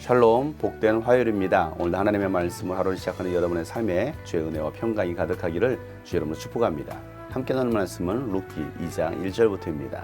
샬롬, 복된 화요일입니다. 오늘도 하나님의 말씀을 하루를 시작하는 여러분의 삶에 주의 은혜와 평강이 가득하기를 주 여러분을 축복합니다. 함께 나눌 말씀은 룻기 2장 1절부터입니다.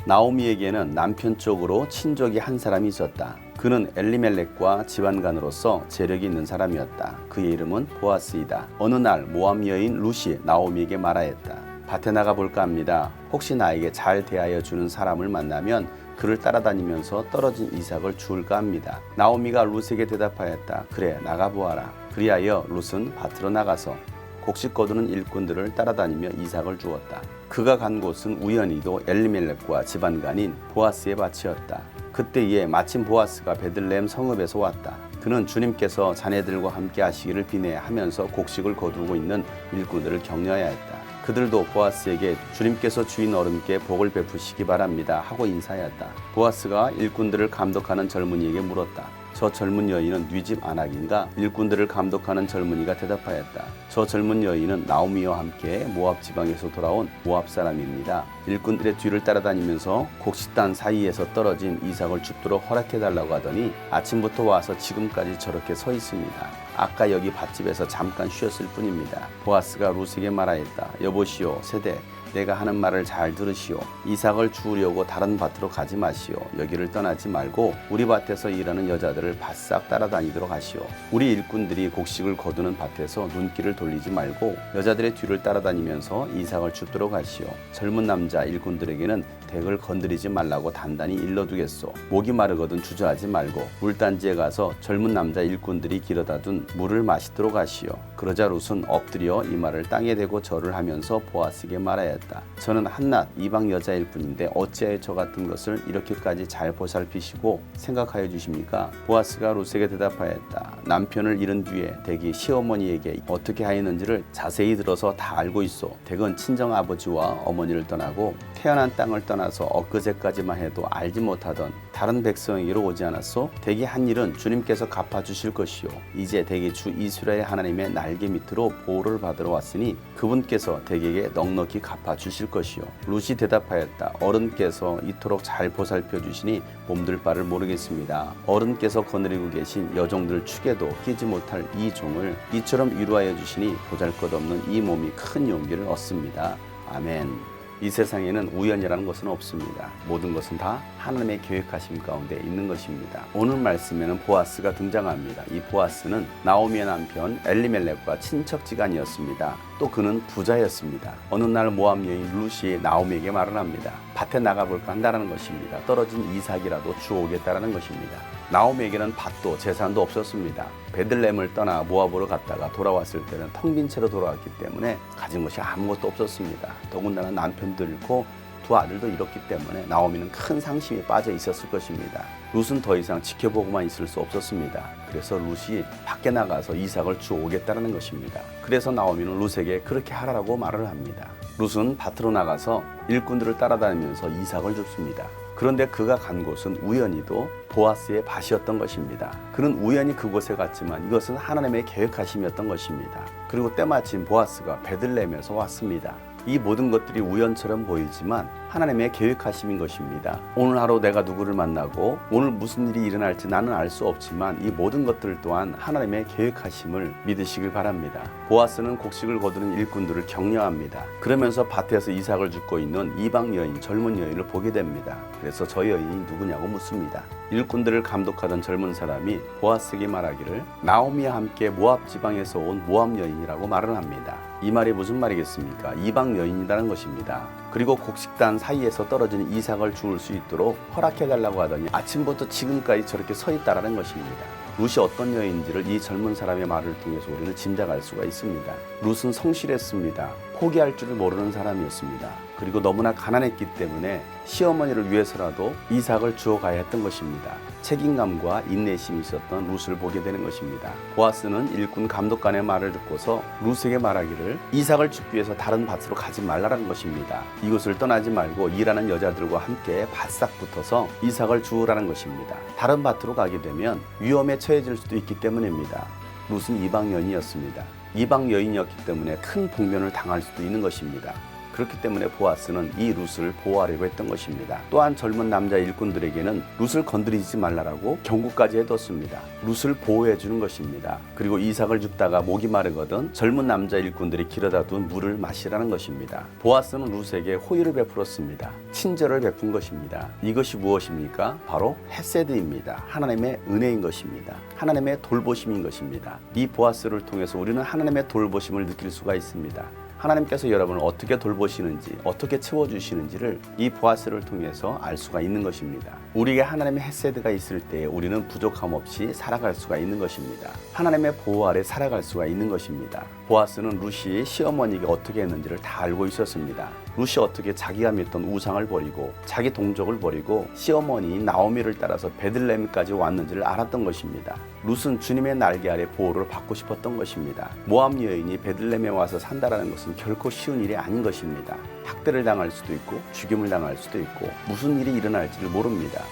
나오미에게는 남편 쪽으로 친족이 한 사람이 있었다. 그는 엘리멜렉과 지반간으로서 재력이 있는 사람이었다. 그의 이름은 보아스이다. 어느 날 모압 여인 룻이 나오미에게 말하였다. 밭에 나가볼까 합니다. 혹시 나에게 잘 대하여 주는 사람을 만나면 그를 따라다니면서 떨어진 이삭을 주울까 합니다. 나오미가 룻에게 대답하였다. 그래, 나가보아라. 그리하여 룻은 밭으로 나가서 곡식 거두는 일꾼들을 따라다니며 이삭을 주었다. 그가 간 곳은 우연히도 엘리멜렉과 지반간인 보아스의 밭이었다. 그때에 마침 보아스가 베들레헴 성읍에서 왔다. 그는 주님께서 자네들과 함께 하시기를 비내하면서 곡식을 거두고 있는 일꾼들을 격려하였다. 그들도 보아스에게 주님께서 주인 어른께 복을 베푸시기 바랍니다 하고 인사하였다. 보아스가 일꾼들을 감독하는 젊은이에게 물었다. 저 젊은 여인은 네 집 아낙인가? 일꾼들을 감독하는 젊은이가 대답하였다. 저 젊은 여인은 나오미와 함께 모압 지방에서 돌아온 모압 사람입니다. 일꾼들의 뒤를 따라다니면서 곡식단 사이에서 떨어진 이삭을 줍도록 허락해달라고 하더니 아침부터 와서 지금까지 저렇게 서 있습니다. 아까 여기 밭집에서 잠깐 쉬었을 뿐입니다. 보아스가 룻에게 말하였다. 여보시오, 세대, 내가 하는 말을 잘 들으시오. 이삭을 주우려고 다른 밭으로 가지 마시오. 여기를 떠나지 말고 우리 밭에서 일하는 여자들을 바싹 따라다니도록 하시오. 우리 일꾼들이 곡식을 거두는 밭에서 눈길을 돌리지 말고 여자들의 뒤를 따라다니면서 이삭을 줍도록 하시오. 젊은 남자 일꾼들에게는 덱을 건드리지 말라고 단단히 일러두겠소. 목이 마르거든 주저하지 말고 물단지에 가서 젊은 남자 일꾼들이 길어다 둔 물을 마시도록 하시오. 그러자 룻은 엎드려 이 말을 땅에 대고 절을 하면서 보아스에게 말하였다. 저는 한낱 이방 여자일 뿐인데 어찌하여 저 같은 것을 이렇게까지 잘 보살피시고 생각하여 주십니까? 보아스가 룻에게 대답하였다. 남편을 잃은 뒤에 덱이 시어머니에게 어떻게 하였는지를 자세히 들어서 다 알고 있소. 덱은 친정 아버지와 어머니를 떠나고 태어난 땅을 떠나서 엊그제까지만 해도 알지 못하던 다른 백성에게로 오지 않았소? 덱이 한 일은 주님께서 갚아주실 것이요. 이제 덱이 주 이스라엘 하나님의 날개 밑으로 보호를 받으러 왔으니 그분께서 덱에게 넉넉히 갚아주실 것이요. 룻이 대답하였다. 어른께서 이토록 잘 보살펴 주시니 몸둘 바를 모르겠습니다. 어른께서 거느리고 계신 여종들 축에도 끼지 못할 이 종을 이처럼 위로하여 주시니 보잘것없는 이 몸이 큰 용기를 얻습니다. 아멘. 이 세상에는 우연이라는 것은 없습니다. 모든 것은 다 하나님의 계획하심 가운데 있는 것입니다. 오늘 말씀에는 보아스가 등장합니다. 이 보아스는 나오미의 남편 엘리멜렉과 친척지간이었습니다. 또 그는 부자였습니다. 어느 날 모압 여인 룻이 나오미에게 말을 합니다. 밭에 나가볼까 한다는 것입니다. 떨어진 이삭이라도 주오겠다라는 것입니다. 나오미에게는 밭도 재산도 없었습니다. 베들레헴을 떠나 모압으로 갔다가 돌아왔을 때는 텅 빈 채로 돌아왔기 때문에 가진 것이 아무것도 없었습니다. 더군다나 남편도 잃고 두 아들도 잃었기 때문에 나오미는 큰 상심에 빠져 있었을 것입니다. 룻은 더 이상 지켜보고만 있을 수 없었습니다. 그래서 룻이 밖에 나가서 이삭을 주오겠다는 것입니다. 그래서 나오미는 룻에게 그렇게 하라고 말을 합니다. 룻은 밭으로 나가서 일꾼들을 따라다니면서 이삭을 줍습니다. 그런데 그가 간 곳은 우연히도 보아스의 밭이었던 것입니다. 그는 우연히 그곳에 갔지만 이것은 하나님의 계획하심이었던 것입니다. 그리고 때마침 보아스가 베들레헴에서 왔습니다. 이 모든 것들이 우연처럼 보이지만 하나님의 계획하심인 것입니다. 오늘 하루 내가 누구를 만나고 오늘 무슨 일이 일어날지 나는 알 수 없지만 이 모든 것들 또한 하나님의 계획하심을 믿으시길 바랍니다. 보아스는 곡식을 거두는 일꾼들을 격려합니다. 그러면서 밭에서 이삭을 줍고 있는 이방 여인, 젊은 여인을 보게 됩니다. 그래서 저 여인이 누구냐고 묻습니다. 일꾼들을 감독하던 젊은 사람이 보아스에게 말하기를 나오미와 함께 모압 지방에서 온 모압 여인이라고 말을 합니다. 이 말이 무슨 말이겠습니까? 이방 여인이라는 것입니다. 그리고 곡식단 사이에서 떨어진 이삭을 주울 수 있도록 허락해달라고 하더니 아침부터 지금까지 저렇게 서 있다라는 것입니다. 룻이 어떤 여인인지를 이 젊은 사람의 말을 통해서 우리는 짐작할 수가 있습니다. 룻은 성실했습니다. 포기할 줄을 모르는 사람이었습니다. 그리고 너무나 가난했기 때문에 시어머니를 위해서라도 이삭을 주어가야 했던 것입니다. 책임감과 인내심이 있었던 룻을 보게 되는 것입니다. 보아스는 일꾼 감독관의 말을 듣고서 룻에게 말하기를 이삭을 줍기 위해서 다른 밭으로 가지 말라는 것입니다. 이곳을 떠나지 말고 일하는 여자들과 함께 바싹 붙어서 이삭을 주우라는 것입니다. 다른 밭으로 가게 되면 위험에 처해질 수도 있기 때문입니다. 룻은 이방 여인이었습니다. 이방 여인이었기 때문에 큰 복면을 당할 수도 있는 것입니다. 그렇기 때문에 보아스는 이 룻을 보호하려고 했던 것입니다. 또한 젊은 남자 일꾼들에게는 룻을 건드리지 말라라고 경고까지 해뒀습니다. 룻을 보호해 주는 것입니다. 그리고 이삭을 줍다가 목이 마르거든 젊은 남자 일꾼들이 길어다 둔 물을 마시라는 것입니다. 보아스는 룻에게 호의를 베풀었습니다. 친절을 베푼 것입니다. 이것이 무엇입니까? 바로 헤세드입니다. 하나님의 은혜인 것입니다. 하나님의 돌보심인 것입니다. 이 보아스를 통해서 우리는 하나님의 돌보심을 느낄 수가 있습니다. 하나님께서 여러분을 어떻게 돌보시는지, 어떻게 채워주시는지를 이 보아스를 통해서 알 수가 있는 것입니다. 우리에게 하나님의 헤세드가 있을 때 우리는 부족함 없이 살아갈 수가 있는 것입니다. 하나님의 보호 아래 살아갈 수가 있는 것입니다. 보아스는 룻이 시어머니가 어떻게 했는지를 다 알고 있었습니다. 룻이 어떻게 자기가 믿던 우상을 버리고 자기 동족을 버리고 시어머니 나오미를 따라서 베들레헴까지 왔는지를 알았던 것입니다. 룻은 주님의 날개 아래 보호를 받고 싶었던 것입니다. 모압 여인이 베들레헴에 와서 산다라는 것은 결코 쉬운 일이 아닌 것입니다. 학대를 당할 수도 있고 죽임을 당할 수도 있고 무슨 일이 일어날지를 모릅니다.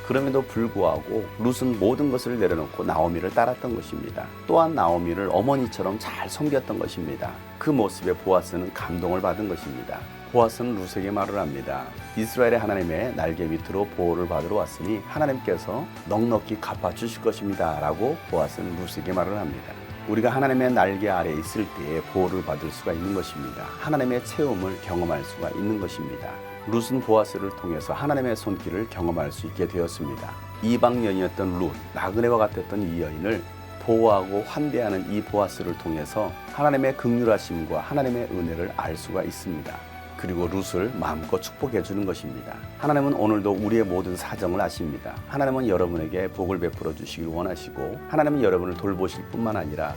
그럼에도 불구하고 룻은 모든 것을 내려놓고 나오미를 따랐던 것입니다. 또한 나오미를 어머니처럼 잘 섬겼던 것입니다. 그 모습에 보아스는 감동을 받은 것입니다. 보아스는 룻에게 말을 합니다. 이스라엘의 하나님의 날개 밑으로 보호를 받으러 왔으니 하나님께서 넉넉히 갚아주실 것입니다 라고 보아스는 룻에게 말을 합니다. 우리가 하나님의 날개 아래 있을 때에 보호를 받을 수가 있는 것입니다. 하나님의 체험을 경험할 수가 있는 것입니다. 룻은 보아스를 통해서 하나님의 손길을 경험할 수 있게 되었습니다. 이방 여인이었던 룻, 나그네와 같았던 이 여인을 보호하고 환대하는 이 보아스를 통해서 하나님의 긍휼하심과 하나님의 은혜를 알 수가 있습니다. 그리고 룻을 마음껏 축복해 주는 것입니다. 하나님은 오늘도 우리의 모든 사정을 아십니다. 하나님은 여러분에게 복을 베풀어 주시길 원하시고 하나님은 여러분을 돌보실 뿐만 아니라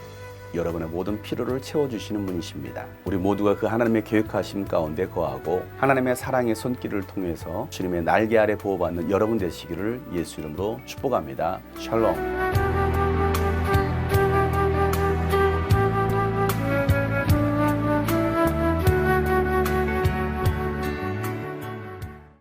여러분의 모든 필요를 채워주시는 분이십니다. 우리 모두가 그 하나님의 계획하심 가운데 거하고 하나님의 사랑의 손길을 통해서 주님의 날개 아래 보호받는 여러분 되시기를 예수 이름으로 축복합니다. 샬롬.